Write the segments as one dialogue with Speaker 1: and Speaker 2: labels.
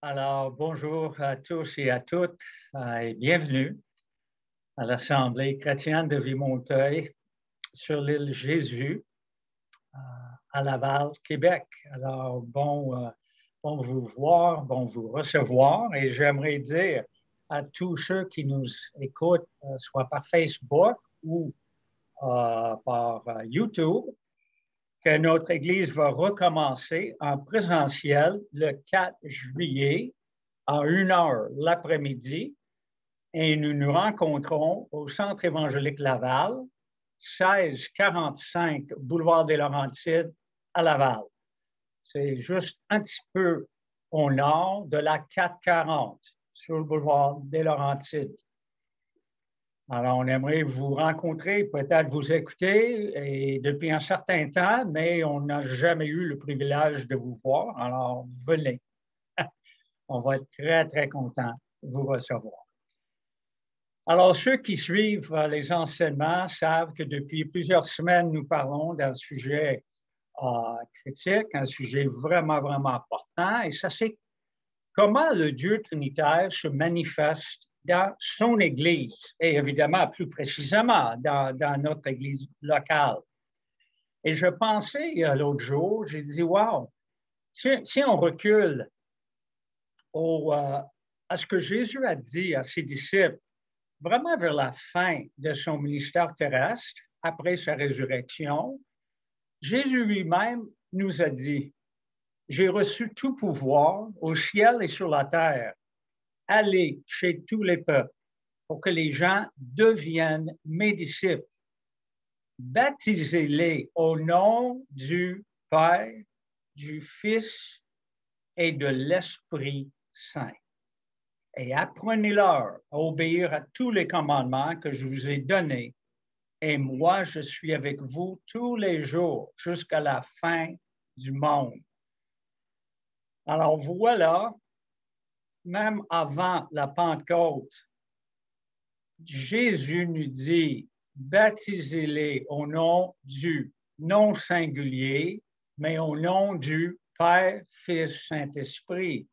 Speaker 1: Alors, bonjour à tous et à toutes et bienvenue à l'Assemblée chrétienne de Vimontheuil sur l'île Jésus euh, à Laval, Québec. Alors, bon vous voir, bon vous recevoir et j'aimerais dire à tous ceux qui nous écoutent, soit par Facebook ou par YouTube, que notre Église va recommencer en présentiel le 4 juillet à 1 heure l'après-midi et nous nous rencontrons au Centre évangélique Laval, 1645 boulevard des Laurentides à Laval. C'est juste un petit peu au nord de la 440 sur le boulevard des Laurentides. Alors, on aimerait vous rencontrer, peut-être vous écouter et depuis un certain temps, mais on n'a jamais eu le privilège de vous voir. Alors, venez. On va être très, très contents de vous recevoir. Alors, ceux qui suivent les enseignements savent que depuis plusieurs semaines, nous parlons d'un sujet critique, un sujet vraiment, vraiment important, et ça, c'est comment le Dieu trinitaire se manifeste dans son Église, et évidemment, plus précisément, dans notre Église locale. Et je pensais l'autre jour, j'ai dit, wow, si on recule à ce que Jésus a dit à ses disciples, vraiment vers la fin de son ministère terrestre, après sa résurrection, Jésus lui-même nous a dit, « J'ai reçu tout pouvoir au ciel et sur la terre. Allez chez tous les peuples pour que les gens deviennent mes disciples. Baptisez-les au nom du Père, du Fils et de l'Esprit Saint. Et apprenez-leur à obéir à tous les commandements que je vous ai donnés. Et moi, je suis avec vous tous les jours jusqu'à la fin du monde. » Alors voilà, même avant la Pentecôte, Jésus nous dit, baptisez-les au nom du non singulier, mais au nom du Père, Fils, Saint-Esprit.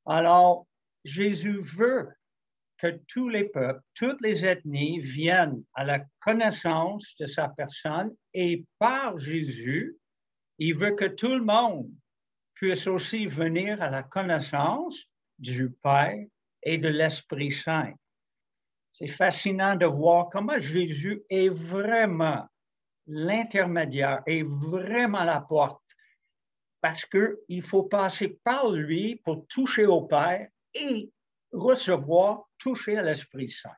Speaker 1: Alors, Jésus veut que tous les peuples, toutes les ethnies viennent à la connaissance de sa personne et par Jésus, il veut que tout le monde puisse aussi venir à la connaissance du Père et de l'Esprit Saint. C'est fascinant de voir comment Jésus est vraiment l'intermédiaire, est vraiment la porte, parce qu'il faut passer par lui pour toucher au Père et recevoir, toucher à l'Esprit Saint.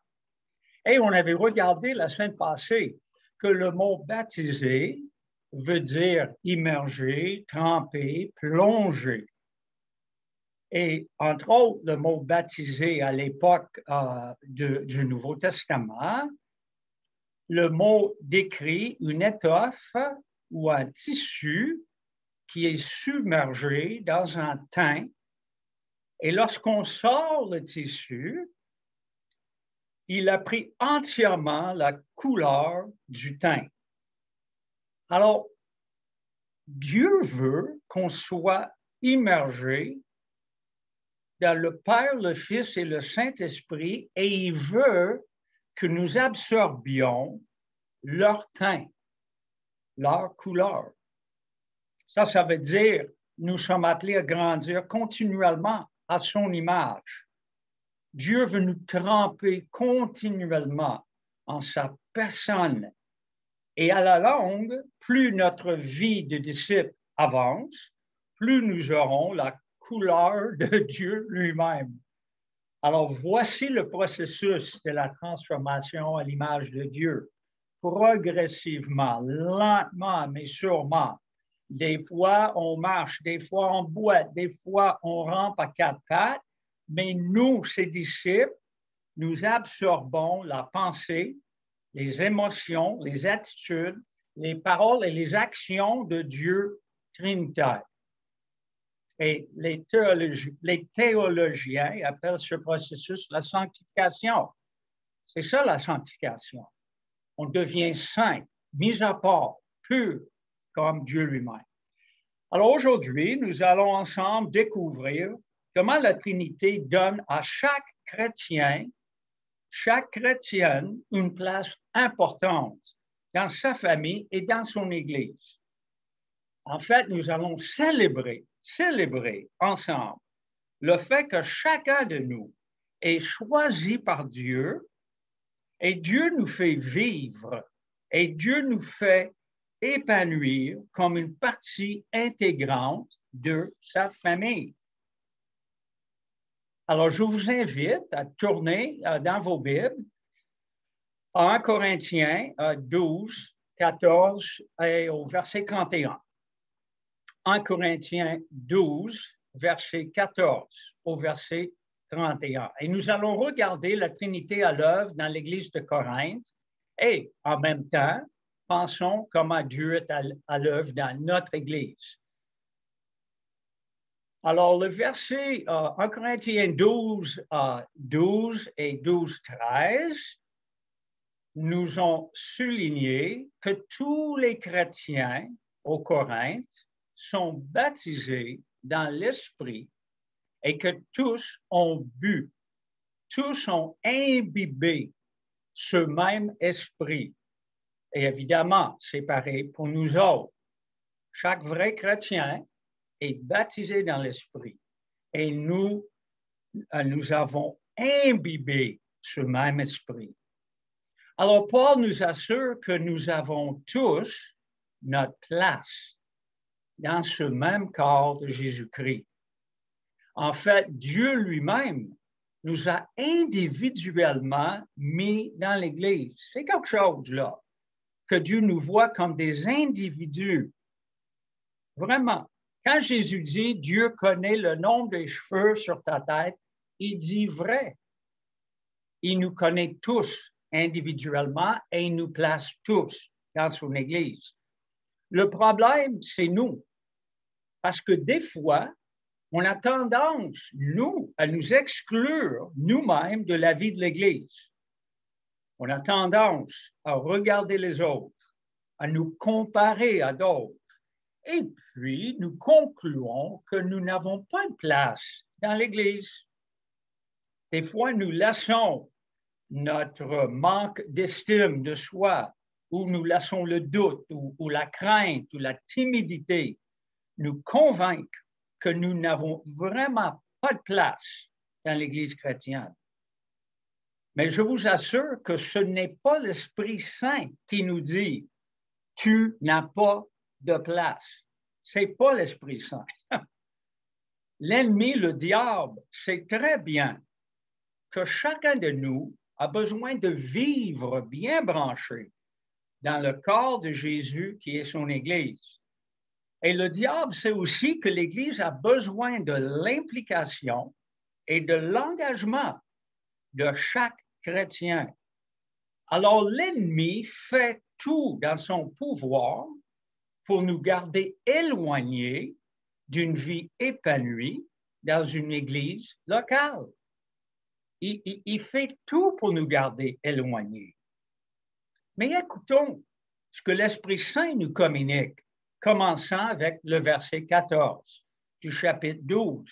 Speaker 1: Et on avait regardé la semaine passée que le mot baptiser veut dire immerger, tremper, plonger. Et entre autres, le mot baptiser à l'époque du Nouveau Testament, le mot décrit une étoffe ou un tissu qui est submergé dans un teint. Et lorsqu'on sort le tissu, il a pris entièrement la couleur du teint. Alors, Dieu veut qu'on soit immergé dans le Père, le Fils et le Saint-Esprit, et il veut que nous absorbions leur teint, leur couleur. Ça veut dire nous sommes appelés à grandir continuellement à son image. Dieu veut nous tremper continuellement en sa personne. Et à la longue, plus notre vie de disciple avance, plus nous aurons la couleur de Dieu lui-même. Alors, voici le processus de la transformation à l'image de Dieu. Progressivement, lentement, mais sûrement. Des fois, on marche, des fois, on boite, des fois, on rampe à quatre pattes, mais nous, ses disciples, nous absorbons la pensée, les émotions, les attitudes, les paroles et les actions de Dieu trinitaire. Et les théologiens appellent ce processus la sanctification. C'est ça la sanctification. On devient saint, mis à part, pur, comme Dieu lui-même. Alors aujourd'hui, nous allons ensemble découvrir comment la Trinité donne à chaque chrétien, chaque chrétienne, une place importante dans sa famille et dans son Église. En fait, nous allons célébrer ensemble le fait que chacun de nous est choisi par Dieu et Dieu nous fait vivre et Dieu nous fait épanouir comme une partie intégrante de sa famille. Alors, je vous invite à tourner dans vos Bibles à 1 Corinthiens 12, 14 et au verset 31. 1 Corinthiens 12, verset 14 au verset 31. Et nous allons regarder la Trinité à l'œuvre dans l'Église de Corinthe et en même temps, pensons comment Dieu est à l'œuvre dans notre Église. Alors, le verset 1 Corinthiens 12, 12 et 12, 13 nous ont souligné que tous les chrétiens au Corinthe sont baptisés dans l'Esprit et que tous ont bu, tous ont imbibé ce même esprit. Et évidemment, c'est pareil pour nous autres. Chaque vrai chrétien est baptisé dans l'Esprit et nous avons imbibé ce même esprit. Alors, Paul nous assure que nous avons tous notre place dans ce même corps de Jésus-Christ. En fait, Dieu lui-même nous a individuellement mis dans l'Église. C'est quelque chose, là, que Dieu nous voit comme des individus. Vraiment. Quand Jésus dit « Dieu connaît le nombre des cheveux sur ta tête », il dit vrai. Il nous connaît tous individuellement et il nous place tous dans son Église. Le problème, c'est nous. Parce que des fois, on a tendance, nous, à nous exclure nous-mêmes de la vie de l'Église. On a tendance à regarder les autres, à nous comparer à d'autres. Et puis, nous concluons que nous n'avons pas de place dans l'Église. Des fois, nous laissons notre manque d'estime de soi, ou nous laissons le doute, ou la crainte, ou la timidité nous convaincre que nous n'avons vraiment pas de place dans l'Église chrétienne. Mais je vous assure que ce n'est pas l'Esprit Saint qui nous dit « tu n'as pas de place ». Ce n'est pas l'Esprit Saint. L'ennemi, le diable, sait très bien que chacun de nous a besoin de vivre bien branché dans le corps de Jésus qui est son Église. Et le diable sait aussi que l'Église a besoin de l'implication et de l'engagement de chaque chrétien. Alors l'ennemi fait tout dans son pouvoir pour nous garder éloignés d'une vie épanouie dans une Église locale. Il fait tout pour nous garder éloignés. Mais écoutons ce que l'Esprit Saint nous communique, commençant avec le verset 14 du chapitre 12.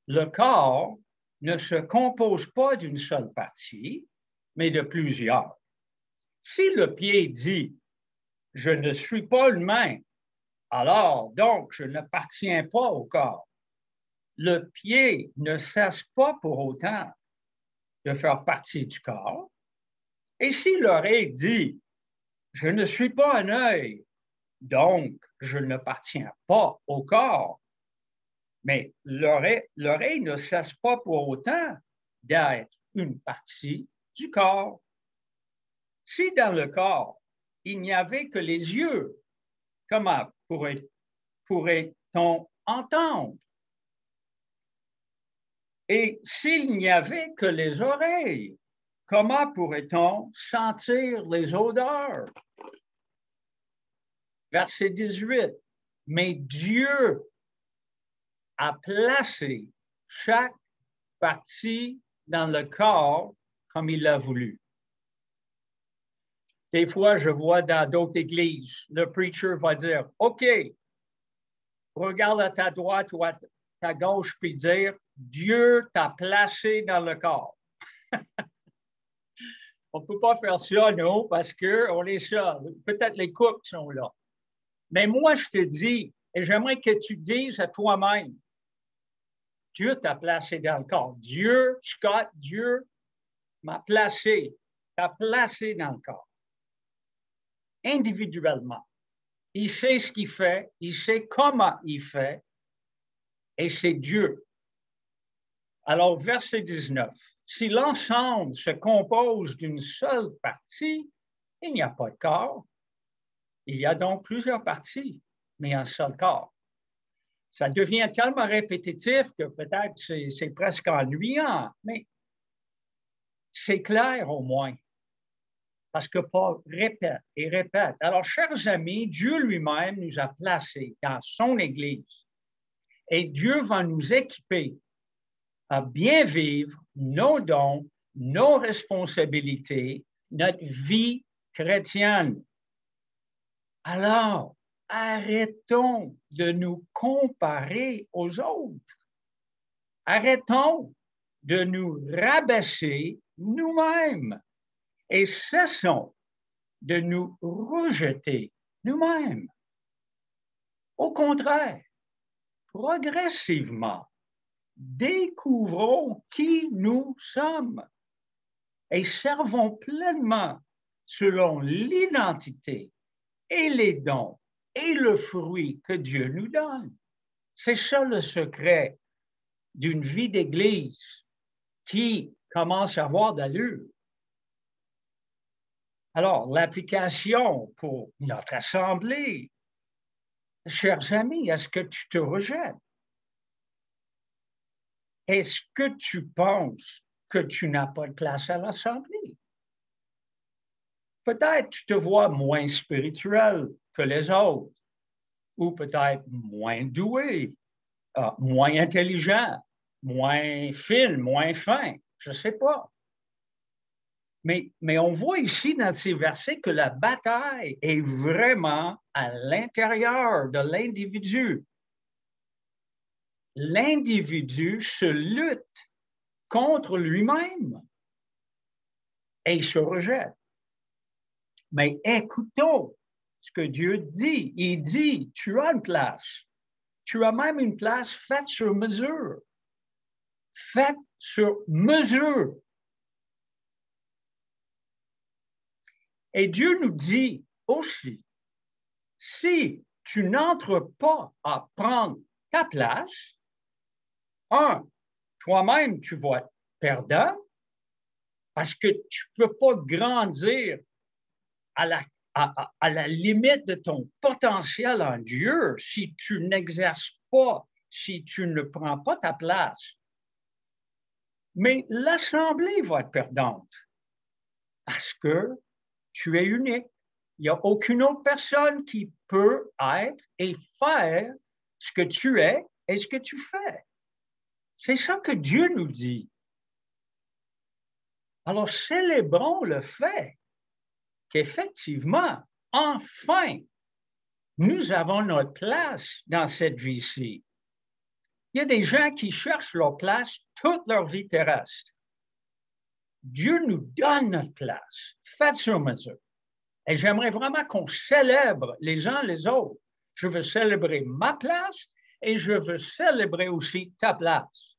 Speaker 1: Le corps ne se compose pas d'une seule partie, mais de plusieurs. Si le pied dit « je ne suis pas une main », alors donc je n'appartiens pas au corps. Le pied ne cesse pas pour autant de faire partie du corps. Et si l'oreille dit « je ne suis pas un œil », donc je n'appartiens pas au corps. Mais l'oreille ne cesse pas pour autant d'être une partie du corps. Si dans le corps, il n'y avait que les yeux, comment pourrait-on entendre? Et s'il n'y avait que les oreilles, comment pourrait-on sentir les odeurs? Verset 18. Mais Dieu a placé chaque partie dans le corps comme il l'a voulu. Des fois, je vois dans d'autres églises, le preacher va dire, OK, regarde à ta droite ta gauche puis dire « Dieu t'a placé dans le corps ». On ne peut pas faire ça, nous, parce qu'on est ça. Peut-être les couples sont là. Mais moi, je te dis, et j'aimerais que tu dises à toi-même, Dieu t'a placé dans le corps. Dieu, Scott, Dieu m'a placé, t'a placé dans le corps. Individuellement. Il sait ce qu'il fait, il sait comment il fait, et c'est Dieu. Alors, verset 19. Si l'ensemble se compose d'une seule partie, il n'y a pas de corps. Il y a donc plusieurs parties, mais un seul corps. Ça devient tellement répétitif que peut-être c'est presque ennuyant, mais c'est clair au moins. Parce que Paul répète et répète. Alors, chers amis, Dieu lui-même nous a placés dans son Église. Et Dieu va nous équiper à bien vivre nos dons, nos responsabilités, notre vie chrétienne. Alors, arrêtons de nous comparer aux autres. Arrêtons de nous rabaisser nous-mêmes et cessons de nous rejeter nous-mêmes. Au contraire, progressivement, découvrons qui nous sommes et servons pleinement selon l'identité et les dons et le fruit que Dieu nous donne. C'est ça le secret d'une vie d'Église qui commence à avoir d'allure. Alors, l'application pour notre assemblée, chers amis, est-ce que tu te rejettes? Est-ce que tu penses que tu n'as pas de place à l'assemblée? Peut-être tu te vois moins spirituel que les autres, ou peut-être moins doué, moins intelligent, moins fin, moins fin, je ne sais pas. Mais on voit ici dans ces versets que la bataille est vraiment à l'intérieur de l'individu. L'individu se lutte contre lui-même et il se rejette. Mais écoutons ce que Dieu dit. Il dit, tu as une place. Tu as même une place faite sur mesure. Faite sur mesure. Et Dieu nous dit aussi, si tu n'entres pas à prendre ta place, toi-même, tu vas être perdant parce que tu ne peux pas grandir à la limite de ton potentiel en Dieu si tu n'exerces pas, si tu ne prends pas ta place. Mais l'Assemblée va être perdante parce que tu es unique. Il n'y a aucune autre personne qui peut être et faire ce que tu es et ce que tu fais. C'est ça que Dieu nous dit. Alors, célébrons le fait qu'effectivement, enfin, nous avons notre place dans cette vie-ci. Il y a des gens qui cherchent leur place toute leur vie terrestre. Dieu nous donne notre place, faite sur mesure. Et j'aimerais vraiment qu'on célèbre les uns les autres. Je veux célébrer ma place et je veux célébrer aussi ta place.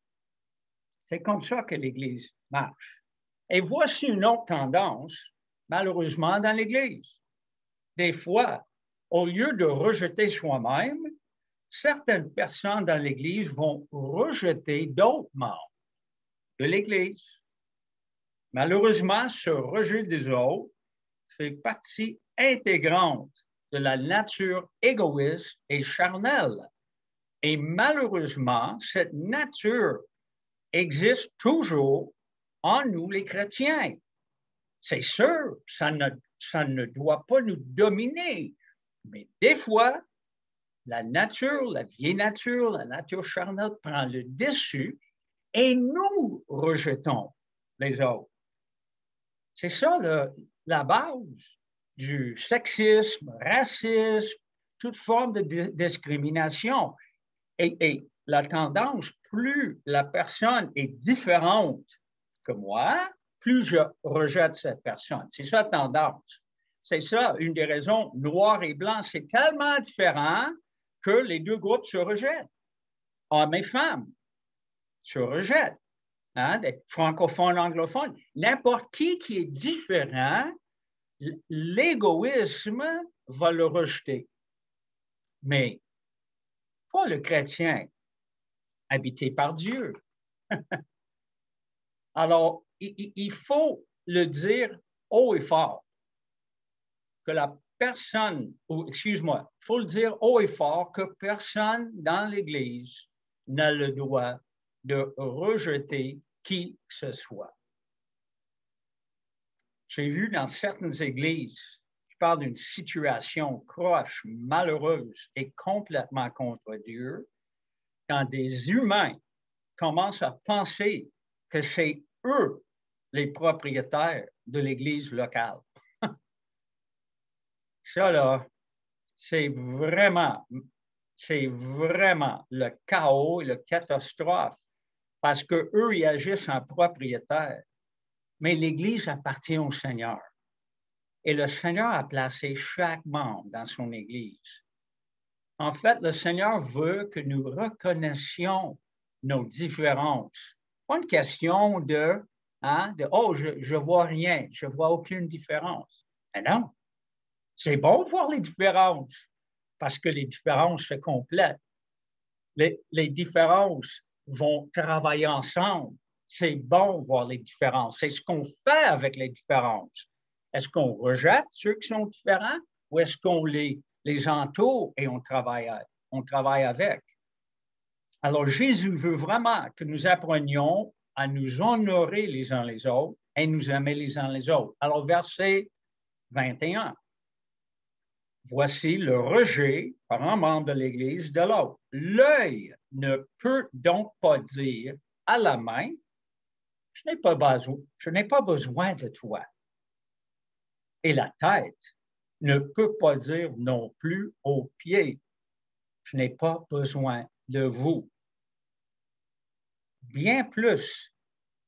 Speaker 1: C'est comme ça que l'Église marche. Et voici une autre tendance, malheureusement, dans l'Église. Des fois, au lieu de rejeter soi-même, certaines personnes dans l'Église vont rejeter d'autres membres de l'Église. Malheureusement, ce rejet des autres fait partie intégrante de la nature égoïste et charnelle. Et malheureusement, cette nature existe toujours en nous, les chrétiens. C'est sûr, ça ne doit pas nous dominer. Mais des fois, la vieille nature, la nature charnelle prend le dessus et nous rejetons les autres. C'est ça la base du sexisme, racisme, toute forme de discrimination. Et la tendance, plus la personne est différente que moi, plus je rejette cette personne. C'est ça la tendance. C'est ça, une des raisons, noir et blanc, c'est tellement différent que les deux groupes se rejettent. Hommes et femmes se rejettent. Hein, des francophones, anglophones. N'importe qui est différent, l'égoïsme va le rejeter. Mais pas le chrétien habité par Dieu. Alors, il faut le dire haut et fort que la personne, ou excuse-moi, il faut le dire haut et fort que personne dans l'Église n'a le droit de rejeter qui que ce soit. J'ai vu dans certaines églises, je parle d'une situation croche, malheureuse et complètement contre Dieu, quand des humains commencent à penser que c'est eux les propriétaires de l'église locale. Ça, là, c'est vraiment le chaos et la catastrophe parce qu'eux, ils agissent en propriétaire. Mais l'Église appartient au Seigneur. Et le Seigneur a placé chaque membre dans son Église. En fait, le Seigneur veut que nous reconnaissions nos différences. Pas une question de oh, je vois rien, je vois aucune différence. Mais non, c'est bon de voir les différences parce que les différences se complètent. Les différences vont travailler ensemble. C'est bon de voir les différences. C'est ce qu'on fait avec les différences. Est-ce qu'on rejette ceux qui sont différents ou est-ce qu'on les entoure et on travaille avec? Alors, Jésus veut vraiment que nous apprenions à nous honorer les uns les autres et nous aimer les uns les autres. Alors, verset 21. Voici le rejet par un membre de l'Église de l'autre. L'œil ne peut donc pas dire à la main, je n'ai pas besoin de toi. Et la tête ne peut pas dire non plus aux pieds, je n'ai pas besoin de vous. Bien plus,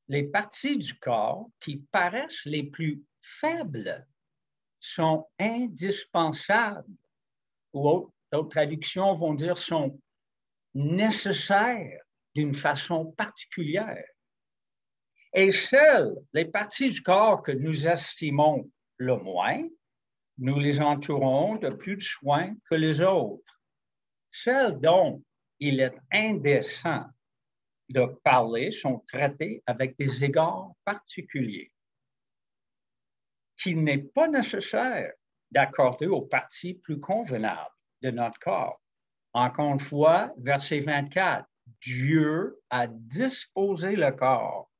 Speaker 1: les parties du corps qui paraissent les plus faibles sont indispensables, ou d'autres traductions vont dire sont nécessaires d'une façon particulière. Et les parties du corps que nous estimons le moins, nous les entourons de plus de soin que les autres. Celles dont il est indécent de parler sont traitées avec des égards particuliers qu'il n'est pas nécessaire d'accorder aux parties plus convenables de notre corps. Encore une fois, verset 24, Dieu a disposé le corps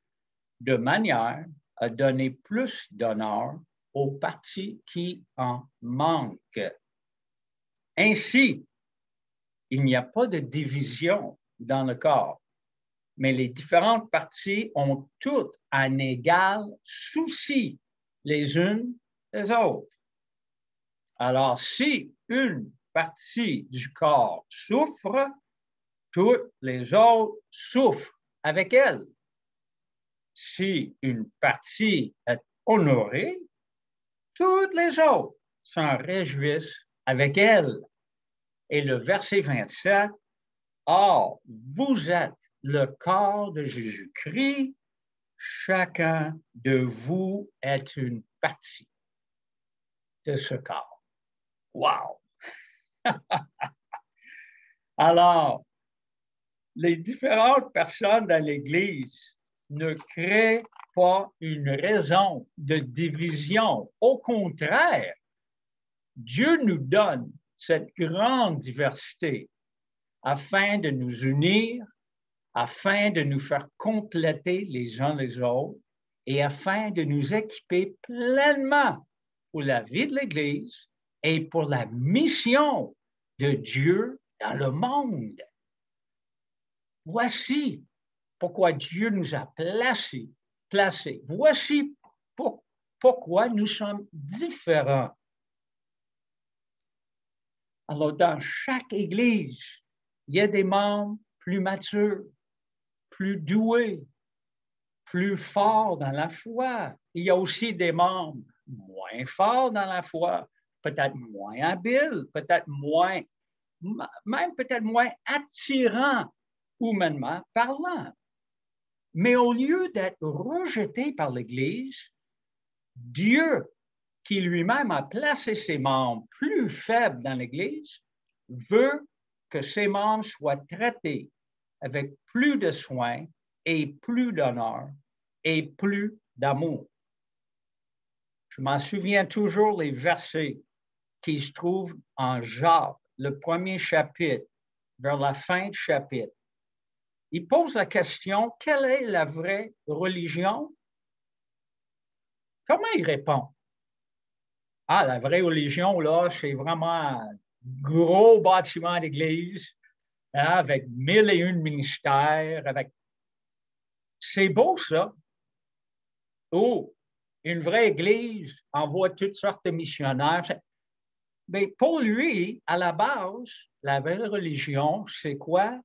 Speaker 1: de manière à donner plus d'honneur aux parties qui en manquent. Ainsi, il n'y a pas de division dans le corps, mais les différentes parties ont toutes un égal souci les unes des autres. Alors, si une partie du corps souffre, toutes les autres souffrent avec elle. Si une partie est honorée, toutes les autres s'en réjouissent avec elle. Et le verset 27, or, vous êtes le corps de Jésus-Christ, chacun de vous est une partie de ce corps. Wow! Alors, les différentes personnes dans l'Église ne créent pas une raison de division. Au contraire, Dieu nous donne cette grande diversité afin de nous unir, afin de nous faire compléter les uns les autres et afin de nous équiper pleinement pour la vie de l'Église et pour la mission de Dieu dans le monde. Voici pourquoi Dieu nous a placés. Voici pourquoi nous sommes différents. Alors, dans chaque Église, il y a des membres plus matures, plus doués, plus forts dans la foi. Il y a aussi des membres moins forts dans la foi, peut-être moins habiles, peut-être moins, même peut-être moins attirants humainement parlant. Mais au lieu d'être rejeté par l'Église, Dieu, qui lui-même a placé ses membres plus faibles dans l'Église, veut que ses membres soient traités avec plus de soin et plus d'honneur et plus d'amour. Je m'en souviens toujours les versets qui se trouvent en Jacques, le premier chapitre, vers la fin du chapitre. Il pose la question, quelle est la vraie religion? Comment il répond? Ah, la vraie religion, là, c'est vraiment un gros bâtiment d'église, hein, avec 1001 ministères, avec... C'est beau, ça. Oh, une vraie église envoie toutes sortes de missionnaires. Mais pour lui, à la base, la vraie religion, c'est quoi?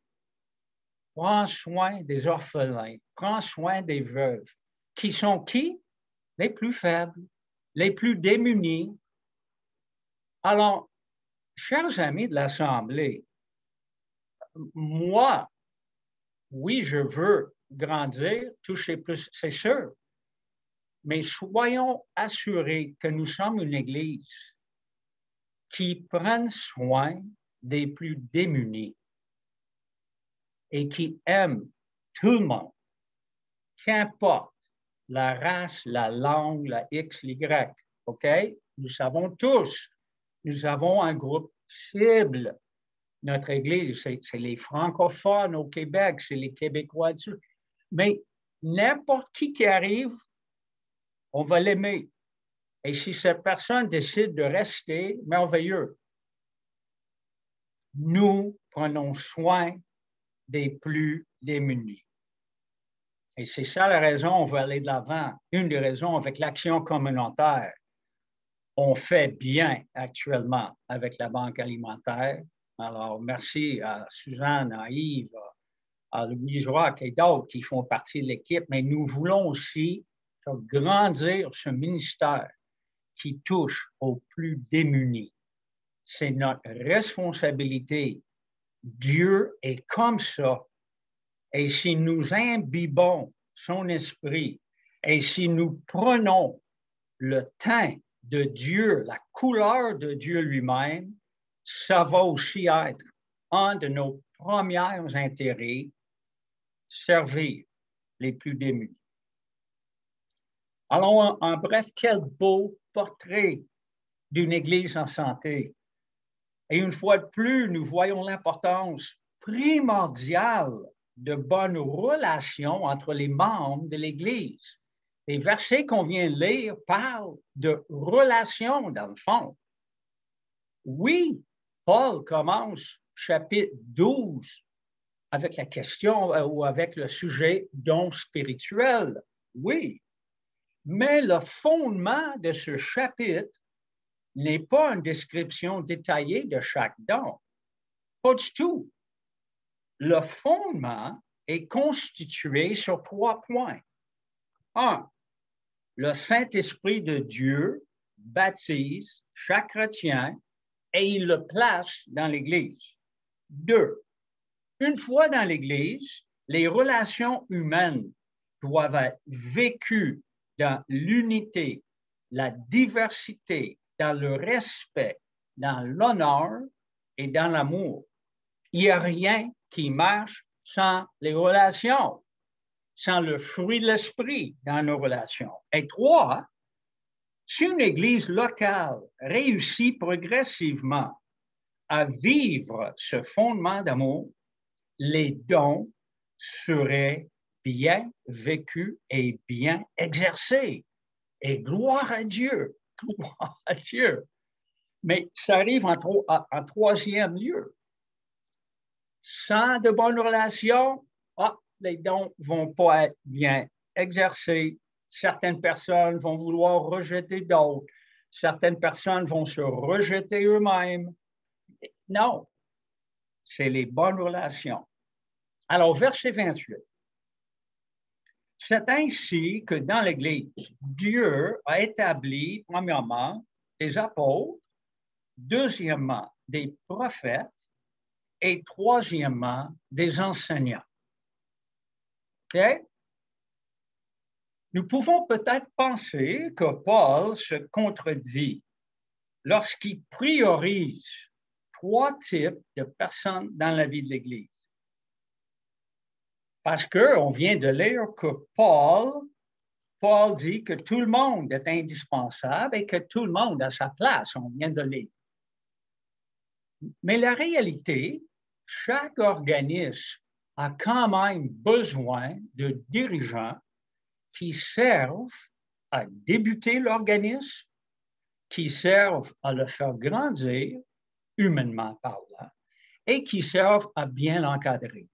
Speaker 1: Prends soin des orphelins, prends soin des veuves. Qui sont qui? Les plus faibles, les plus démunis. Alors, chers amis de l'Assemblée, moi, oui, je veux grandir, toucher plus, c'est sûr, mais soyons assurés que nous sommes une Église qui prenne soin des plus démunis et qui aime tout le monde, qu'importe la race, la langue, la X, l'Y, OK? Nous savons tous, nous avons un groupe cible. Notre Église, c'est les francophones au Québec, c'est les Québécois. Mais n'importe qui arrive, on va l'aimer. Et si cette personne décide de rester, merveilleux. Nous prenons soin des plus démunis. Et c'est ça la raison, on veut aller de l'avant. Une des raisons avec l'action communautaire. On fait bien actuellement avec la Banque alimentaire. Alors, merci à Suzanne, à Yves, à Louise Roch et d'autres qui font partie de l'équipe, mais nous voulons aussi faire grandir ce ministère qui touche aux plus démunis. C'est notre responsabilité. Dieu est comme ça. Et si nous imbibons son esprit et si nous prenons le teint de Dieu, la couleur de Dieu lui-même, ça va aussi être un de nos premiers intérêts, servir les plus démunis. Alors, en bref, quel beau portrait d'une Église en santé. Et une fois de plus, nous voyons l'importance primordiale de bonnes relations entre les membres de l'Église. Les versets qu'on vient de lire parlent de relations, dans le fond. Oui, Paul commence chapitre 12 avec la question ou avec le sujet don spirituel. Oui, mais le fondement de ce chapitre n'est pas une description détaillée de chaque don. Pas du tout. Le fondement est constitué sur 3 points. 1. Le Saint-Esprit de Dieu baptise chaque chrétien et il le place dans l'Église. 2. Une fois dans l'Église, les relations humaines doivent être vécues dans l'unité, la diversité, dans le respect, dans l'honneur et dans l'amour. Il n'y a rien qui marche sans les relations, sans le fruit de l'esprit dans nos relations. Et 3, si une Église locale réussit progressivement à vivre ce fondement d'amour, les dons seraient bien vécus et bien exercés. Et gloire à Dieu, gloire à Dieu. Mais ça arrive en troisième lieu. Sans de bonnes relations, les dons ne vont pas être bien exercés. Certaines personnes vont vouloir rejeter d'autres. Certaines personnes vont se rejeter eux-mêmes. Non, c'est les bonnes relations Alors, verset 28. C'est ainsi que dans l'Église, Dieu a établi, premièrement, des apôtres, deuxièmement, des prophètes et troisièmement, des enseignants. OK? Nous pouvons peut-être penser que Paul se contredit lorsqu'il priorise trois types de personnes dans la vie de l'Église. Parce qu'on vient de lire que Paul dit que tout le monde est indispensable et que tout le monde a sa place, on vient de lire. Mais la réalité, chaque organisme a quand même besoin de dirigeants qui servent à débuter l'organisme, qui servent à le faire grandir, humainement parlant, et qui servent à bien l'encadrer.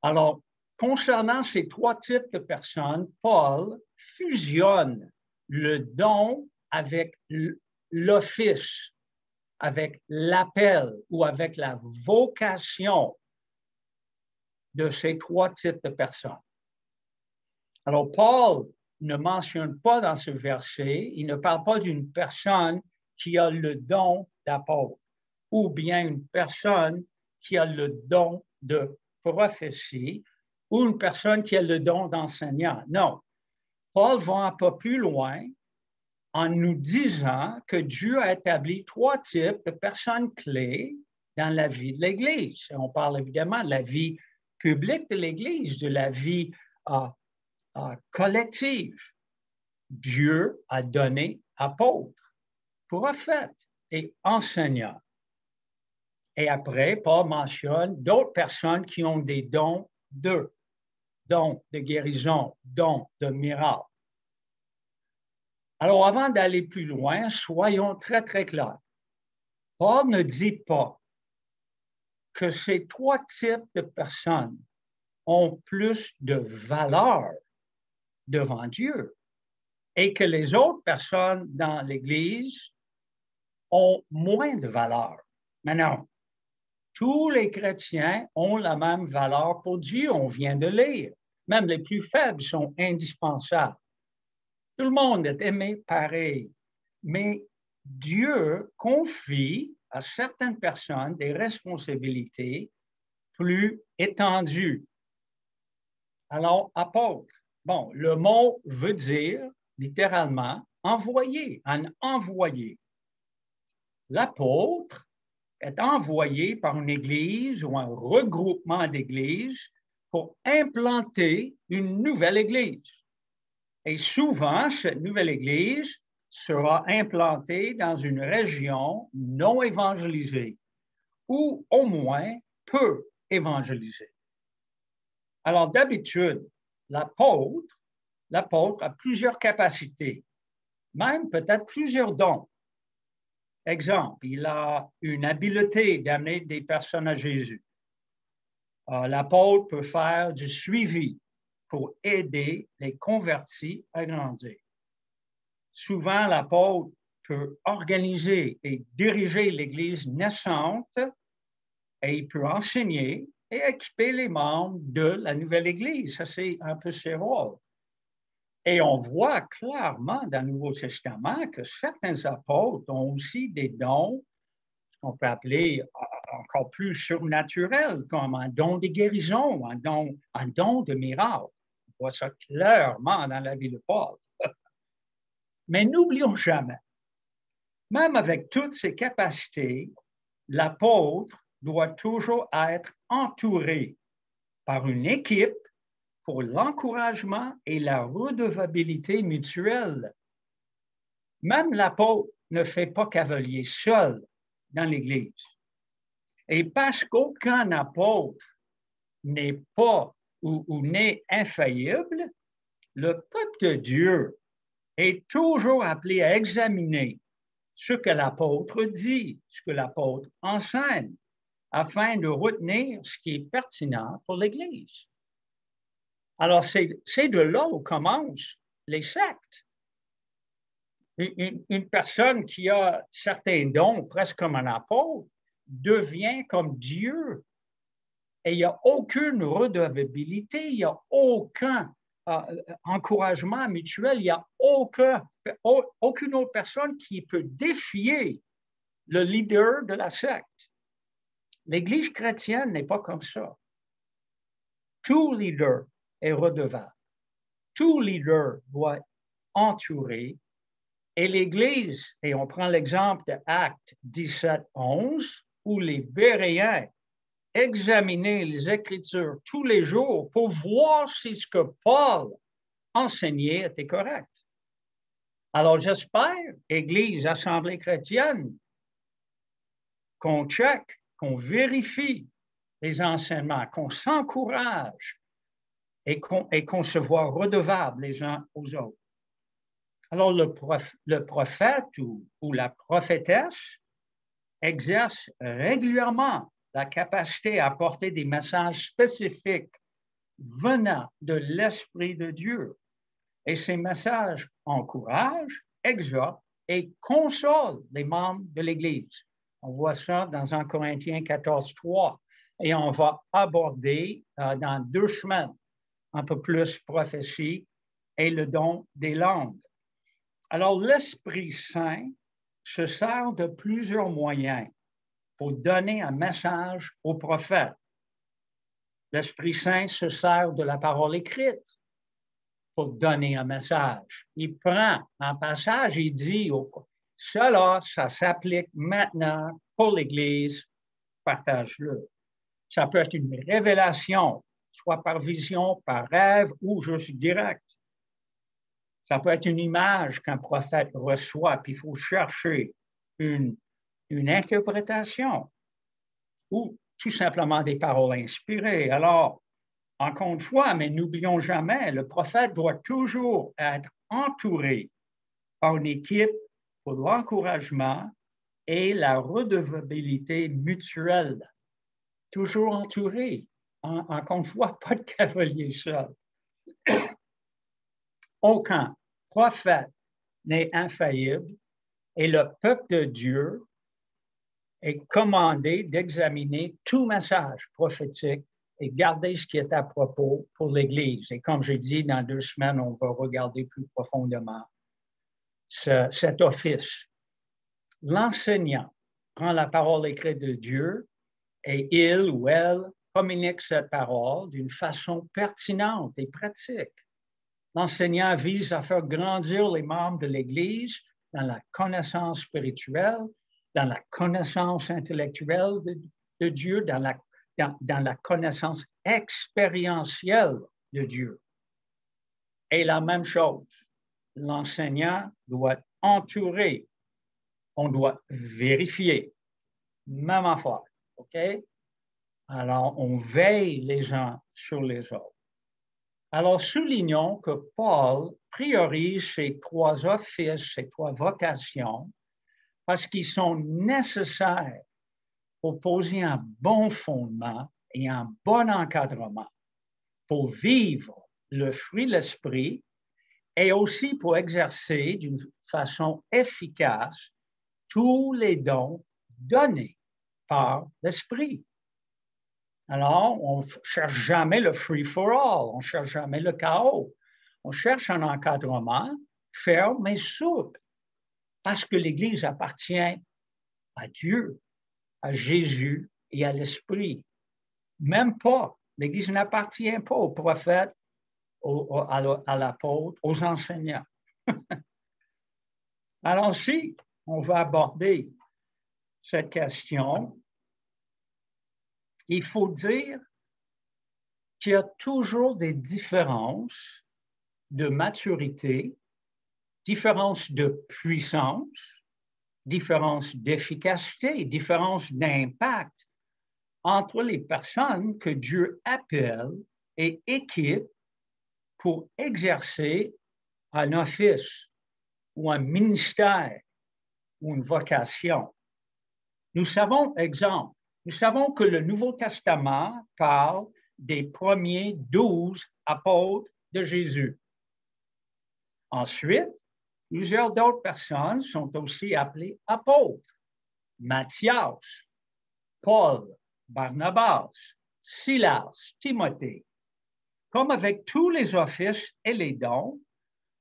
Speaker 1: Alors, concernant ces trois types de personnes, Paul fusionne le don avec l'office, avec l'appel ou avec la vocation de ces trois types de personnes. Alors, Paul ne mentionne pas dans ce verset, il ne parle pas d'une personne qui a le don d'apôtre ou bien une personne qui a le don de prophétie ou une personne qui a le don d'enseignant. Non, Paul va un peu plus loin en nous disant que Dieu a établi trois types de personnes clés dans la vie de l'Église. On parle évidemment de la vie publique de l'Église, de la vie collective. Dieu a donné apôtres, prophètes et enseignants. Et après, Paul mentionne d'autres personnes qui ont des dons de guérison, dons de miracles. Alors, avant d'aller plus loin, soyons très, très clairs. Paul ne dit pas que ces trois types de personnes ont plus de valeur devant Dieu et que les autres personnes dans l'Église ont moins de valeur. Mais non, tous les chrétiens ont la même valeur pour Dieu, on vient de lire. Même les plus faibles sont indispensables. Tout le monde est aimé pareil. Mais Dieu confie à certaines personnes des responsabilités plus étendues. Alors, apôtre, bon, le mot veut dire littéralement envoyer, un envoyé. L'apôtre est envoyé par une église ou un regroupement d'églises pour implanter une nouvelle église. Et souvent, cette nouvelle église sera implantée dans une région non évangélisée ou au moins peu évangélisée. Alors, d'habitude, l'apôtre a plusieurs capacités, même peut-être plusieurs dons. Exemple, il a une habileté d'amener des personnes à Jésus. L'apôtre peut faire du suivi pour aider les convertis à grandir. Souvent, l'apôtre peut organiser et diriger l'Église naissante et il peut enseigner et équiper les membres de la nouvelle Église. Ça, c'est un peu ses rôles. Et on voit clairement dans le Nouveau Testament que certains apôtres ont aussi des dons qu'on peut appeler encore plus surnaturels, comme un don de guérison, un don de miracle. On voit ça clairement dans la vie de Paul. Mais n'oublions jamais, même avec toutes ces capacités, l'apôtre doit toujours être entouré par une équipe pour l'encouragement et la redevabilité mutuelle. Même l'apôtre ne fait pas cavalier seul dans l'Église. Et parce qu'aucun apôtre n'est pas ou n'est infaillible, le peuple de Dieu est toujours appelé à examiner ce que l'apôtre dit, ce que l'apôtre enseigne, afin de retenir ce qui est pertinent pour l'Église. Alors, c'est de là où commencent les sectes. Une personne qui a certains dons, presque comme un apôtre, devient comme Dieu Et il n'y a aucune redevabilité, il n'y a aucun encouragement mutuel, il n'y a aucune autre personne qui peut défier le leader de la secte. L'Église chrétienne n'est pas comme ça. Tout leader est redevable. Tout leader doit être entouré. Et l'Église, et on prend l'exemple de Actes 17, 11, où les Béréens examinaient les Écritures tous les jours pour voir si ce que Paul enseignait était correct. Alors j'espère, Église, Assemblée chrétienne, qu'on check, qu'on vérifie les enseignements, qu'on s'encourage et qu'on se voit redevable les uns aux autres. Alors, le prophète ou la prophétesse exerce régulièrement la capacité à apporter des messages spécifiques venant de l'Esprit de Dieu. Et ces messages encouragent, exhortent et consolent les membres de l'Église. On voit ça dans 1 Corinthiens 14, 3. Et on va aborder dans 2 semaines un peu plus prophétie et le don des langues. Alors, l'Esprit Saint se sert de plusieurs moyens pour donner un message au prophète. L'Esprit Saint se sert de la parole écrite pour donner un message. Il prend un passage, il dit, cela, ça s'applique maintenant pour l'Église, partage-le. Ça peut être une révélation, soit par vision, par rêve ou juste direct. Ça peut être une image qu'un prophète reçoit, puis il faut chercher une interprétation ou tout simplement des paroles inspirées. Alors, encore une fois, mais n'oublions jamais, le prophète doit toujours être entouré par une équipe pour l'encouragement et la redevabilité mutuelle. Toujours entouré. Encore une fois, pas de cavalier seul. Aucun prophète n'est infaillible et le peuple de Dieu est commandé d'examiner tout message prophétique et garder ce qui est à propos pour l'Église. Et comme j'ai dit, dans 2 semaines, on va regarder plus profondément cet office. L'enseignant prend la parole écrite de Dieu et il ou elle communique cette parole d'une façon pertinente et pratique. L'enseignant vise à faire grandir les membres de l'Église dans la connaissance spirituelle, dans la connaissance intellectuelle de Dieu, dans la connaissance expérientielle de Dieu. Et la même chose, l'enseignant doit être entouré, on doit vérifier, même affaire, OK? Alors, on veille les uns sur les autres. Alors, soulignons que Paul priorise ces 3 offices, ces 3 vocations, parce qu'ils sont nécessaires pour poser un bon fondement et un bon encadrement pour vivre le fruit de l'esprit et aussi pour exercer d'une façon efficace tous les dons donnés par l'esprit. Alors, on ne cherche jamais le free-for-all, on ne cherche jamais le chaos. On cherche un encadrement ferme mais souple, parce que l'Église appartient à Dieu, à Jésus et à l'Esprit. Même pas. L'Église n'appartient pas aux prophètes, à l'apôtre, aux enseignants. Alors, si on va aborder cette question, il faut dire qu'il y a toujours des différences de maturité, différences de puissance, différences d'efficacité, différences d'impact entre les personnes que Dieu appelle et équipe pour exercer un office ou un ministère ou une vocation. Nous savons, exemple, nous savons que le Nouveau Testament parle des premiers 12 apôtres de Jésus. Ensuite, plusieurs d'autres personnes sont aussi appelées apôtres. Matthias, Paul, Barnabas, Silas, Timothée. Comme avec tous les offices et les dons,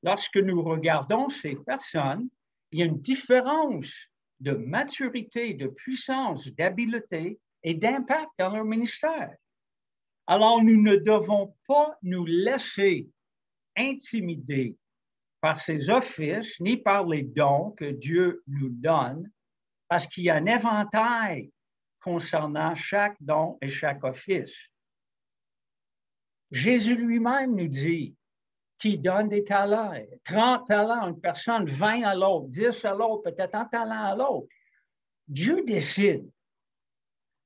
Speaker 1: lorsque nous regardons ces personnes, il y a une différence de maturité, de puissance, d'habileté et d'impact dans leur ministère. Alors, nous ne devons pas nous laisser intimider par ces offices ni par les dons que Dieu nous donne, parce qu'il y a un éventail concernant chaque don et chaque office. Jésus lui-même nous dit qu'il donne des talents, 30 talents à une personne, 20 à l'autre, 10 à l'autre, peut-être un talent à l'autre. Dieu décide.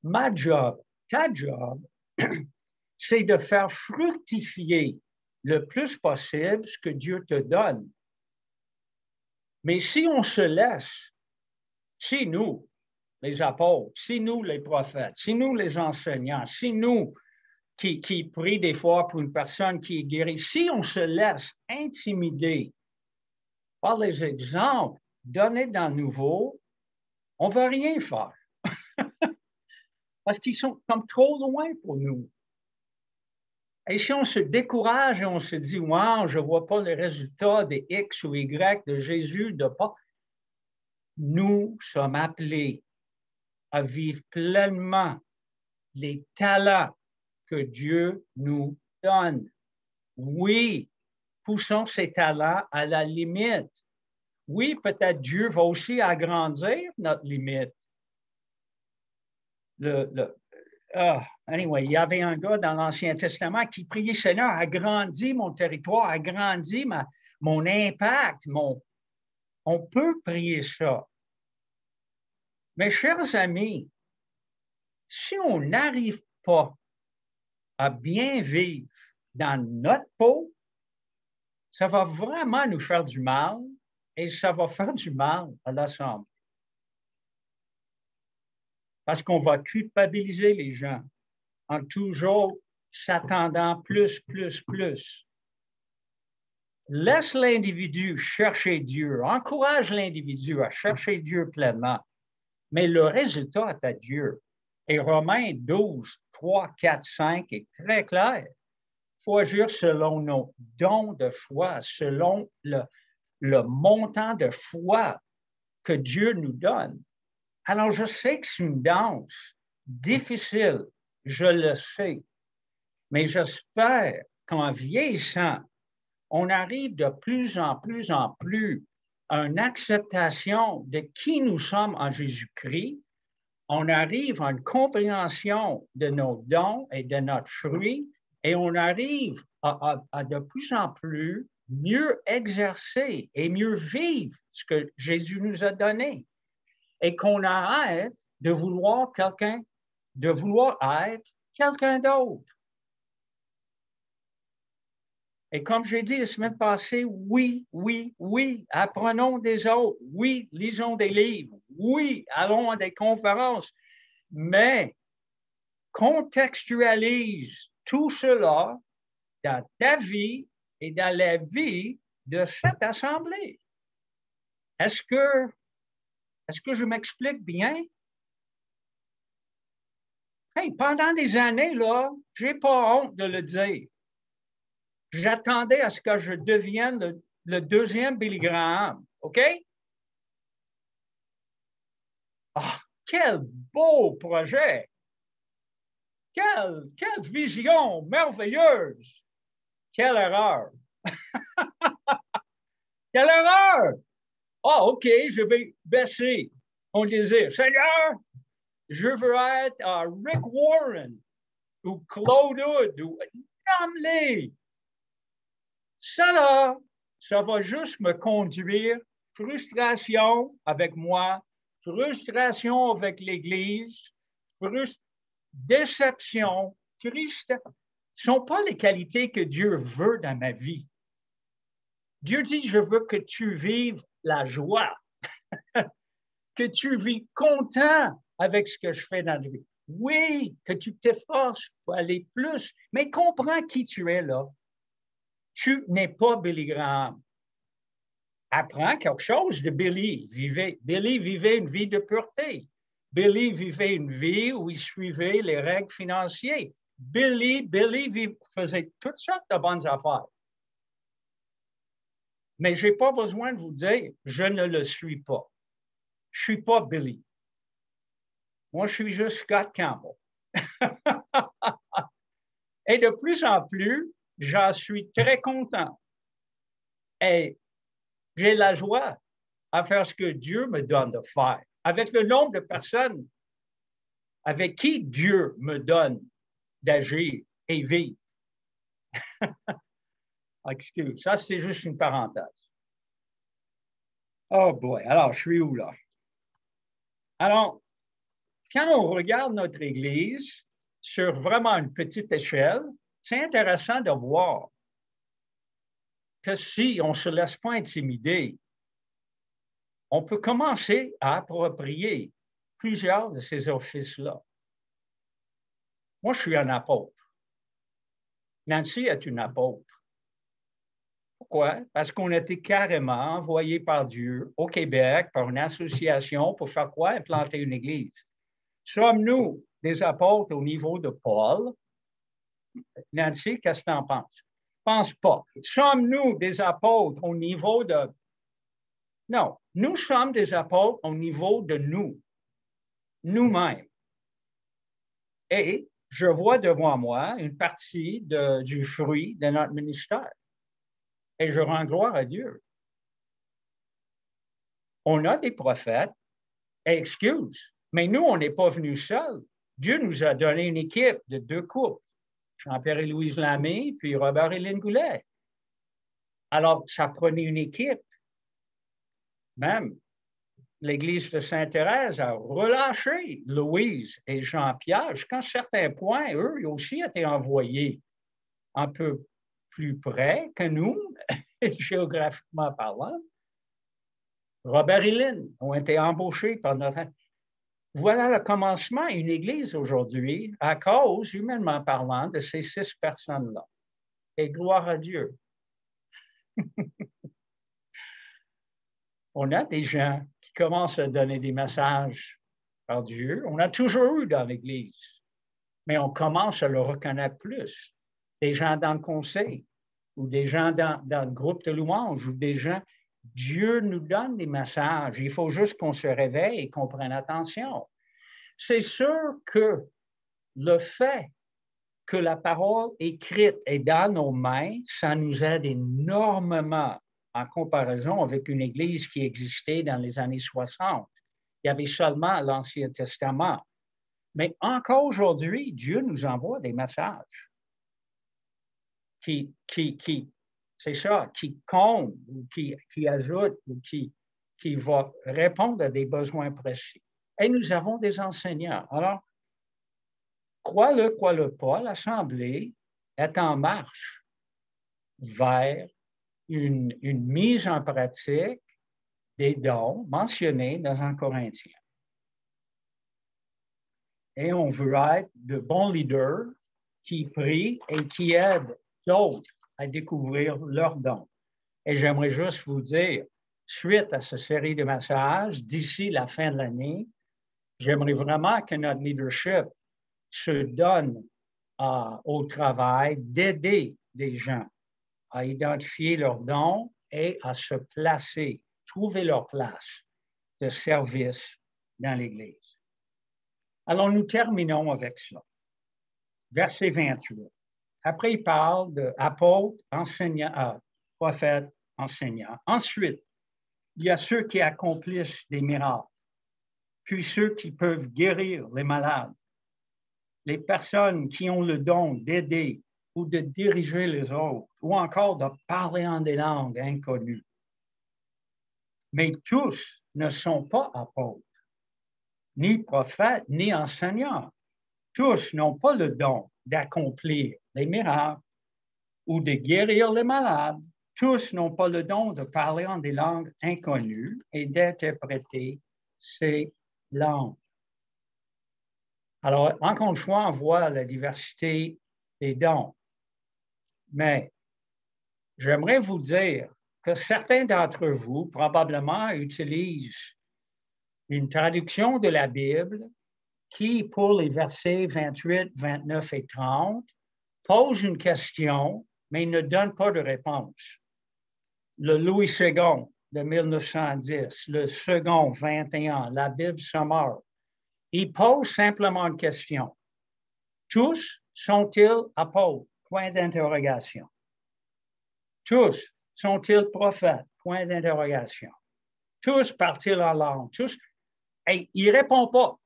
Speaker 1: Ma job, ta job, c'est de faire fructifier le plus possible ce que Dieu te donne. Mais si on se laisse, si nous, les apôtres, si nous, les prophètes, si nous, les enseignants, si nous, qui prient des fois pour une personne qui est guérie, si on se laisse intimider par les exemples donnés dans le Nouveau, on ne va rien faire. Parce qu'ils sont comme trop loin pour nous. Et si on se décourage et on se dit, wow, je ne vois pas les résultats des X ou Y de Jésus, de Paul, nous sommes appelés à vivre pleinement les talents que Dieu nous donne. Oui, poussons ces talents à la limite. Oui, peut-être Dieu va aussi agrandir notre limite. Anyway, il y avait un gars dans l'Ancien Testament qui priait, Seigneur, agrandis mon territoire, agrandis mon impact. On peut prier ça. Mes chers amis, si on n'arrive pas à bien vivre dans notre peau, ça va vraiment nous faire du mal et ça va faire du mal à l'Assemblée. Parce qu'on va culpabiliser les gens en toujours s'attendant plus. Laisse l'individu chercher Dieu, encourage l'individu à chercher Dieu pleinement, mais le résultat est à Dieu. Et Romains 12, 3, 4, 5 est très clair. Il faut agir selon nos dons de foi, selon le montant de foi que Dieu nous donne. Alors, je sais que c'est une danse difficile, je le sais, mais j'espère qu'en vieillissant, on arrive de plus en plus à une acceptation de qui nous sommes en Jésus-Christ. On arrive à une compréhension de nos dons et de notre fruit, et on arrive à de plus en plus mieux exercer et mieux vivre ce que Jésus nous a donné. Et qu'on arrête de vouloir être quelqu'un d'autre. Et comme j'ai dit la semaine passée, oui, apprenons des autres, oui, lisons des livres, oui, allons à des conférences, mais contextualise tout cela dans ta vie et dans la vie de cette assemblée. Est-ce que je m'explique bien? Hey, pendant des années, là, je n'ai pas honte de le dire. J'attendais à ce que je devienne le deuxième Billy Graham, OK? Ah, quel beau projet! Quelle vision merveilleuse! Quelle erreur! Quelle erreur! Ah, OK, je vais baisser mon désir. Seigneur, je veux être Rick Warren ou Claude Hood ou nomme-les. Ça là, ça va juste me conduire frustration avec moi, frustration avec l'Église, déception, triste. Ce ne sont pas les qualités que Dieu veut dans ma vie. Dieu dit, je veux que tu vives la joie, que tu vis content avec ce que je fais dans la vie. Oui, que tu t'efforces pour aller plus, mais comprends qui tu es là. Tu n'es pas Billy Graham. Apprends quelque chose de Billy. Billy vivait une vie de pureté. Billy vivait une vie où il suivait les règles financières. Billy faisait toutes sortes de bonnes affaires. Mais je n'ai pas besoin de vous dire, je ne le suis pas. Je ne suis pas Billy. Moi, je suis juste Scott Campbell. Et de plus en plus, j'en suis très content. Et j'ai la joie à faire ce que Dieu me donne de faire. Avec le nombre de personnes avec qui Dieu me donne d'agir et vivre. Excuse, ça, c'est juste une parenthèse. Oh boy, alors, je suis où là? Alors, quand on regarde notre Église sur vraiment une petite échelle, c'est intéressant de voir que si on ne se laisse pas intimider, on peut commencer à approprier plusieurs de ces offices-là. Moi, je suis un apôtre. Nancy est une apôtre. Pourquoi? Parce qu'on a été carrément envoyé par Dieu au Québec, par une association, pour faire quoi? Implanter une église. Sommes-nous des apôtres au niveau de Paul? Nancy, qu'est-ce que tu en penses? Je ne pense pas. Sommes-nous des apôtres au niveau de... Non, nous sommes des apôtres au niveau de nous-mêmes. Et je vois devant moi une partie du fruit de notre ministère. Et je rends gloire à Dieu. On a des prophètes, excuse, mais nous, on n'est pas venus seuls. Dieu nous a donné une équipe de 2 couples, Jean-Pierre et Louise Lamé, puis Robert et Lynn Goulet. Alors, ça prenait une équipe. Même l'Église de Sainte-Thérèse a relâché Louise et Jean-Pierre jusqu'à un certain point. Eux aussi été envoyés un peu plus près que nous, géographiquement parlant. Robert et Lynn ont été embauchés par notre... Voilà le commencement d'une Église aujourd'hui à cause, humainement parlant, de ces 6 personnes-là. Et gloire à Dieu. On a des gens qui commencent à donner des messages par Dieu. On a toujours eu dans l'Église, mais on commence à le reconnaître plus. Des gens dans le conseil, ou des gens dans le groupe de louanges, ou des gens... Dieu nous donne des messages. Il faut juste qu'on se réveille et qu'on prenne attention. C'est sûr que le fait que la parole écrite est dans nos mains, ça nous aide énormément en comparaison avec une Église qui existait dans les années 60. Il y avait seulement l'Ancien Testament. Mais encore aujourd'hui, Dieu nous envoie des messages c'est ça, qui comble, ou qui ajoute, ou qui va répondre à des besoins précis. Et nous avons des enseignants. Alors, crois-le pas, l'Assemblée est en marche vers une mise en pratique des dons mentionnés dans 1 Corinthiens. Et on veut être de bons leaders qui prient et qui aident d'autres à découvrir leurs dons. Et j'aimerais juste vous dire, suite à cette série de messages, d'ici la fin de l'année, j'aimerais vraiment que notre leadership se donne au travail d'aider des gens à identifier leurs dons et à se placer, trouver leur place de service dans l'Église. Alors, nous terminons avec ça. Verset 28. Après, il parle d'apôtres, enseignants, prophètes, enseignants. Ensuite, il y a ceux qui accomplissent des miracles, puis ceux qui peuvent guérir les malades, les personnes qui ont le don d'aider ou de diriger les autres, ou encore de parler en des langues inconnues. Mais tous ne sont pas apôtres, ni prophètes, ni enseignants. Tous n'ont pas le don d'accomplir les miracles ou de guérir les malades. Tous n'ont pas le don de parler en des langues inconnues et d'interpréter ces langues. Alors, encore une fois, on voit la diversité des dons. Mais j'aimerais vous dire que certains d'entre vous probablement utilisent une traduction de la Bible qui, pour les versets 28, 29 et 30, pose une question, mais ne donne pas de réponse. Le Louis II de 1910, le second 21, la Bible sommaire, il pose simplement une question. Tous sont-ils apôtres? Point d'interrogation. Tous sont-ils prophètes? Point d'interrogation. Tous partent-ils en langue? Tous. Et il ne répond pas.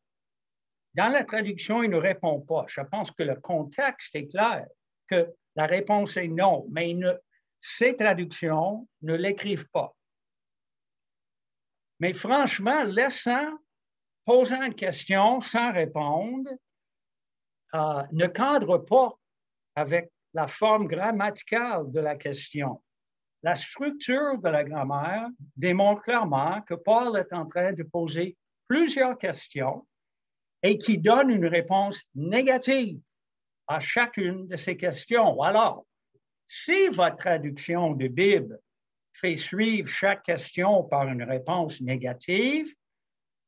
Speaker 1: Dans la traduction, il ne répond pas. Je pense que le contexte est clair, que la réponse est non, mais ces traductions ne l'écrivent pas. Mais franchement, posant une question sans répondre, ne cadre pas avec la forme grammaticale de la question. La structure de la grammaire démontre clairement que Paul est en train de poser plusieurs questions et qui donne une réponse négative à chacune de ces questions. Alors, si votre traduction de Bible fait suivre chaque question par une réponse négative,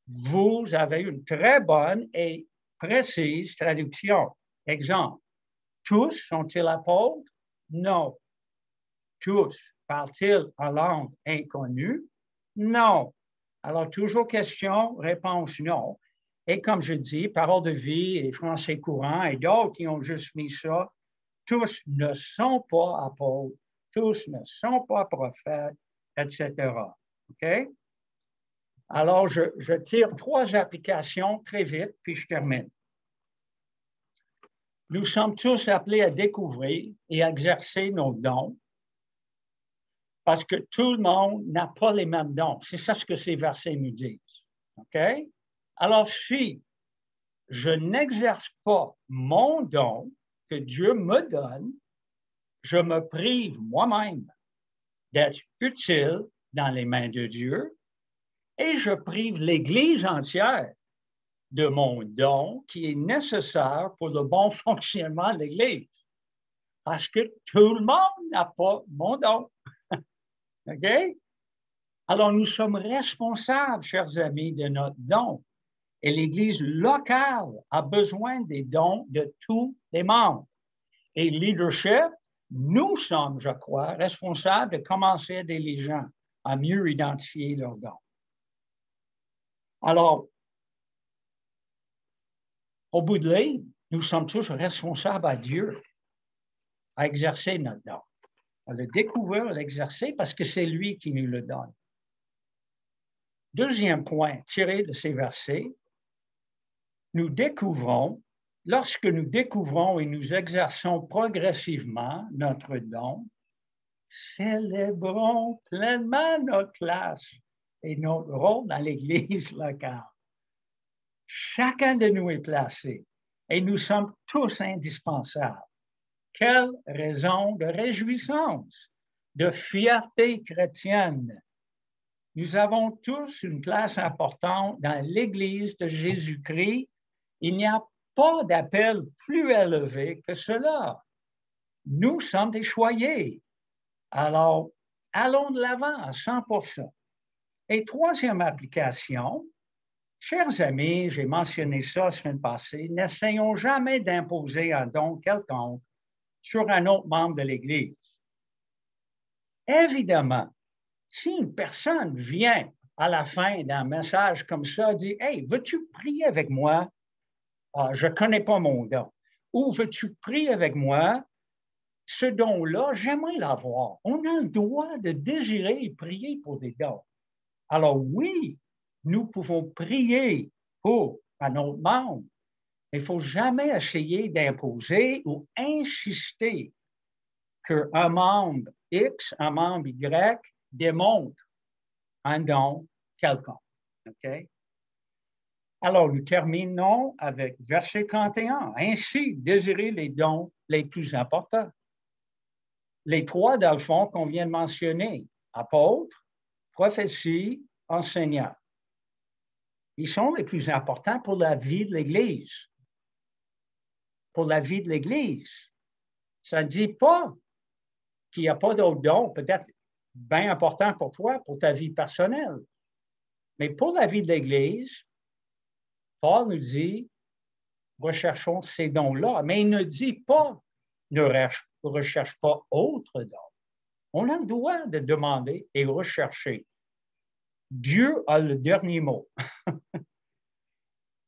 Speaker 1: vous avez une très bonne et précise traduction. Exemple, tous sont-ils apôtres? Non. Tous parlent-ils en langue inconnue? Non. Alors, toujours question, réponse non. Et comme je dis, Parole de vie et Français courant et d'autres qui ont juste mis ça, tous ne sont pas apôtres, tous ne sont pas prophètes, etc. OK? Alors, je tire 3 applications très vite, puis je termine. Nous sommes tous appelés à découvrir et à exercer nos dons parce que tout le monde n'a pas les mêmes dons. C'est ça ce que ces versets nous disent. OK? Alors, si je n'exerce pas mon don que Dieu me donne, je me prive moi-même d'être utile dans les mains de Dieu et je prive l'Église entière de mon don qui est nécessaire pour le bon fonctionnement de l'Église. Parce que tout le monde n'a pas mon don. OK? Alors, nous sommes responsables, chers amis, de notre don. Et l'Église locale a besoin des dons de tous les membres. Et leadership, nous sommes, je crois, responsables de commencer à aider les gens à mieux identifier leurs dons. Alors, au bout de ligne, nous sommes tous responsables à Dieu à exercer notre don, à le découvrir, à l'exercer parce que c'est lui qui nous le donne. Deuxième point tiré de ces versets, lorsque nous découvrons et nous exerçons progressivement notre don, célébrons pleinement notre classe et notre rôle dans l'Église locale. Chacun de nous est placé et nous sommes tous indispensables. Quelle raison de réjouissance, de fierté chrétienne. Nous avons tous une place importante dans l'Église de Jésus-Christ. Il n'y a pas d'appel plus élevé que cela. Nous sommes des choyés. Alors, allons de l'avant à 100%. Et troisième application, chers amis, j'ai mentionné ça la semaine passée, n'essayons jamais d'imposer un don quelconque sur un autre membre de l'Église. Évidemment, si une personne vient à la fin d'un message comme ça, dit « Hey, veux-tu prier avec moi? Je ne connais pas mon don. » Ou « Veux-tu prier avec moi? Ce don-là, j'aimerais l'avoir. » On a le droit de désirer et prier pour des dons. Alors oui, nous pouvons prier pour un autre membre, mais il ne faut jamais essayer d'imposer ou insister qu'un membre X, un membre Y démontre un don quelconque. OK? Alors, nous terminons avec verset 31. Ainsi, désirez les dons les plus importants. Les 3, dans le fond, qu'on vient de mentionner, apôtre, prophétie, enseignant. Ils sont les plus importants pour la vie de l'Église. Pour la vie de l'Église. Ça ne dit pas qu'il n'y a pas d'autres dons, peut-être bien importants pour toi, pour ta vie personnelle. Mais pour la vie de l'Église, Paul nous dit, recherchons ces dons-là. Mais il ne dit pas, ne recherche pas autre dons. On a le droit de demander et rechercher. Dieu a le dernier mot.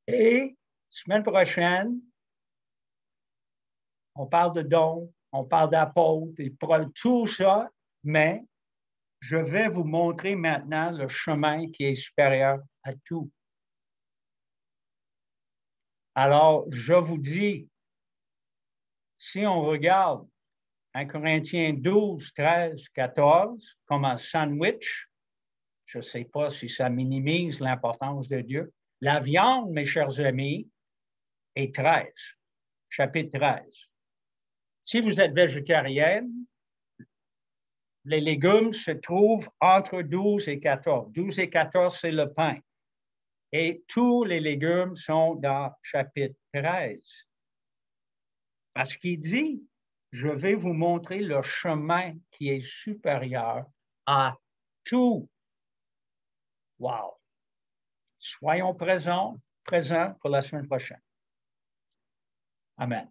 Speaker 1: Et semaine prochaine, on parle de dons, on parle d'apôtres, tout ça, mais je vais vous montrer maintenant le chemin qui est supérieur à tout. Alors, je vous dis, si on regarde 1 Corinthiens 12, 13, 14, comme un sandwich, je ne sais pas si ça minimise l'importance de Dieu. La viande, mes chers amis, est 13, chapitre 13. Si vous êtes végétarienne, les légumes se trouvent entre 12 et 14. 12 et 14, c'est le pain. Et tous les légumes sont dans chapitre 13. Parce qu'il dit, je vais vous montrer le chemin qui est supérieur à tout. Wow! Soyons présents pour la semaine prochaine. Amen.